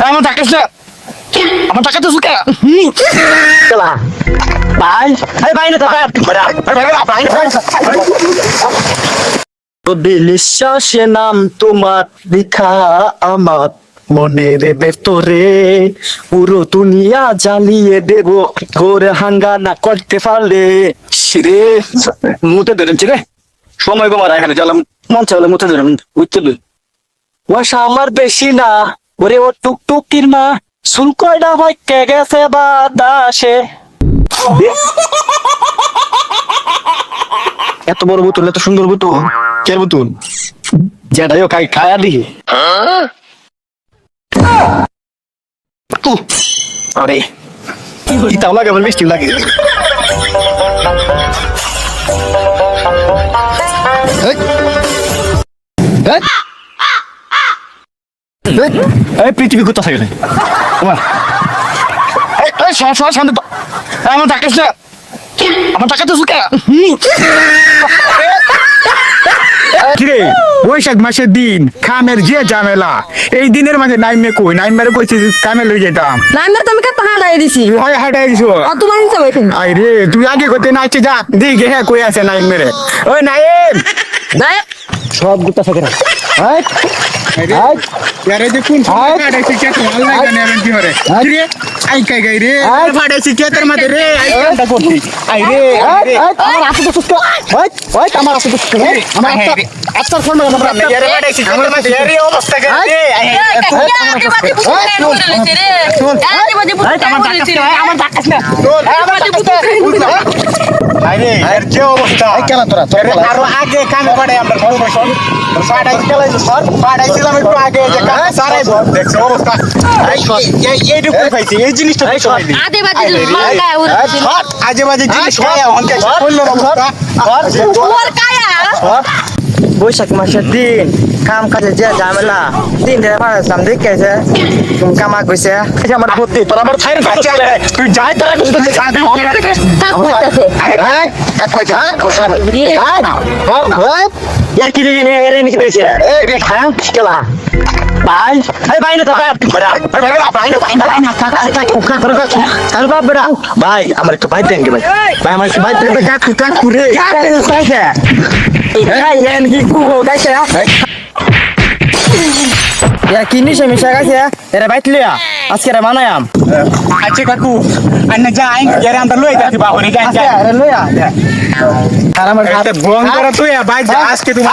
আমার টাকা আমার টাকা তো সুখে চলা ভাই ভাই না তো বিশ্বাসে নাম তোমার লিখা আমার মনের ভেতরে পুরো দুনিয়া জ্বালিয়ে দেব ঘোরে হাঙ্গানা করতে পারলে রে মুতে ধরেছি রে সময় কমার এখানে জ্বালাম মন চাইলে মুতে ধরেন বুঝতে ওয়াশা আমার বেশি না ওরে ও টুকটুকির মা শুল্কটা ভাইকে গেছে বাদাসে এত বড় বোতল এত সুন্দর বোতল কে বোতল যেটাই খাই খায়া দিই আরে ইতাও লাগে আমার মিষ্টি লাগে এই পৃথিবী কোথা থাকে আমার শান্ত আমার টাকা আমার টাকা তো সুখে কিরে বৈশাখ মাসের দিন খামের যে ঝামেলা এই দিনের মাঝে নাইমে কই নাইমারে কইছি কামে লই যেতাম নাইমে তুমি কে হাঁটাই দিছি হয় হাঁটাই দিছো অত মানি যাবে এখানে আই রে তুই আগে কইতে নাইছে যা দিকে হ্যাঁ কই আছে নাইমেরে ওই নাইম নাই সব গুতা থাকে না यारे जे कोण फाडायची के तर मला नाही जाणार की हरे रे आई काय काय रे फाडायची के तर मध्ये रे आई काय करते आई रे আমার আসে তো সুস্থ ওই আমার আসে তো সুস্থ আমার একটা ফোন নাম্বার यारे फाडायची के तर मध्ये यारे অবস্থা করে রে আমার টাকা আরে এর যে অবস্থা কেন তোরা আরো আগে কামে পড়ে আমরা ঘর বসে ফাটাইছি কেলাই সর ফাটাইছিলাম একটু আগে যে কাম সারাই দেখছ অবস্থা এইটুকু পাইছি এই জিনিসটা পাইছি আদে বাজে মালকায় ওর আজে বাজে জিনিস খায় হন্তে কইলো অবস্থা ওর কায়া বৈশাখ মাসের দিন কাম কাজে যে ঝামেলা দিন ধরে পাঠাইছিলাম দেখেছে তুমি কামা কইছে আমার বুদ্ধি তোর আমার ছাইরে তুই যাই তারা কিছু তো জানতে হবে না রে তাক করতেছে এক কইছে হ্যাঁ কি রে এরে নিতে পেরেছে এই রে হ্যাঁ কেলা ভাই ভাই না ভাই আমার একটু ভাই দেন ভাই ভাই আমার একটু ভাই দেন কাকু রে কি কুকো গাইছে এরা কি নিশে মিশা গাইছে এরা বাইতলিয়া আজকে রে মানায়াম আচ্ছা কাকু আন্না যাই यार আমরা লই যাচ্ছি বাহনি যাই যাই আরে লইয়া আর আমার হাতে ভং করে তুই ভাই আজকে তুমি